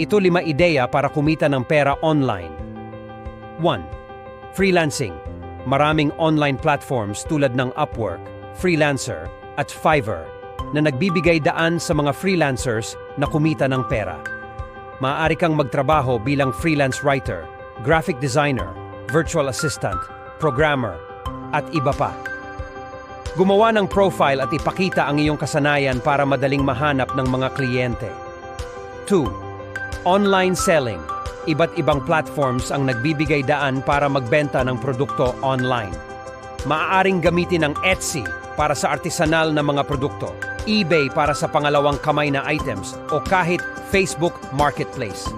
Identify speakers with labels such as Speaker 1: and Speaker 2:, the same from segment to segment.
Speaker 1: Ito 5 ideya para kumita ng pera online. 1. Freelancing. Maraming online platforms tulad ng Upwork, Freelancer, at Fiverr na nagbibigay daan sa mga freelancers na kumita ng pera. Maaari kang magtrabaho bilang freelance writer, graphic designer, virtual assistant, programmer, at iba pa. Gumawa ng profile at ipakita ang iyong kasanayan para madaling mahanap ng mga kliyente. 2. Online selling. Iba't ibang platforms ang nagbibigay daan para magbenta ng produkto online. Maaaring gamitin ang Etsy para sa artisanal na mga produkto, eBay para sa pangalawang kamay na items, o kahit Facebook Marketplace.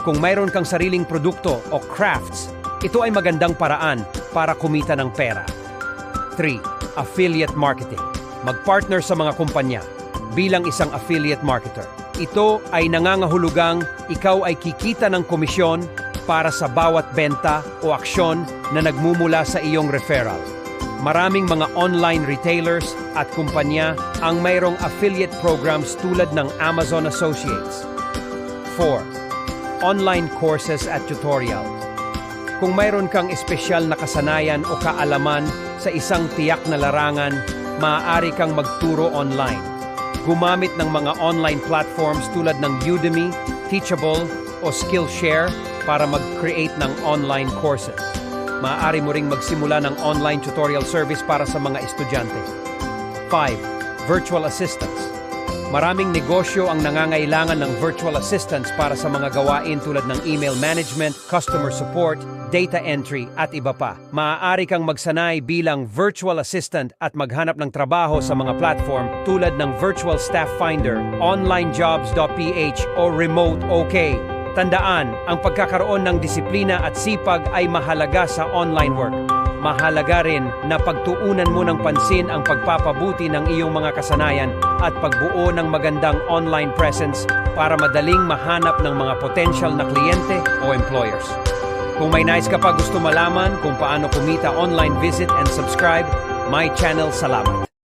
Speaker 1: Kung mayroon kang sariling produkto o crafts, ito ay magandang paraan para kumita ng pera. 3. Affiliate marketing. Magpartner sa mga kumpanya bilang isang affiliate marketer. Ito ay nangangahulugang ikaw ay kikita ng komisyon para sa bawat benta o aksyon na nagmumula sa iyong referral. Maraming mga online retailers at kumpanya ang mayroong affiliate programs tulad ng Amazon Associates. 4. Online courses at tutorial. Kung mayroon kang espesyal na kasanayan o kaalaman sa isang tiyak na larangan, maaari kang magturo online. Gumamit ng mga online platforms tulad ng Udemy, Teachable, o Skillshare para mag-create ng online courses. Maaari mo ring magsimula ng online tutorial service para sa mga estudyante. 5. Virtual assistants. Maraming negosyo ang nangangailangan ng virtual assistants para sa mga gawain tulad ng email management, customer support, data entry, at iba pa. Maaari kang magsanay bilang virtual assistant at maghanap ng trabaho sa mga platform tulad ng Virtual Staff Finder, onlinejobs.ph o Remote OK. Tandaan, ang pagkakaroon ng disiplina at sipag ay mahalaga sa online work. Mahalaga rin na pagtuunan mo ng pansin ang pagpapabuti ng iyong mga kasanayan at pagbuo ng magandang online presence para madaling mahanap ng mga potential na kliyente o employers. Kung may nais ka pa gusto malaman kung paano kumita online, visit and subscribe my channel. Salamat!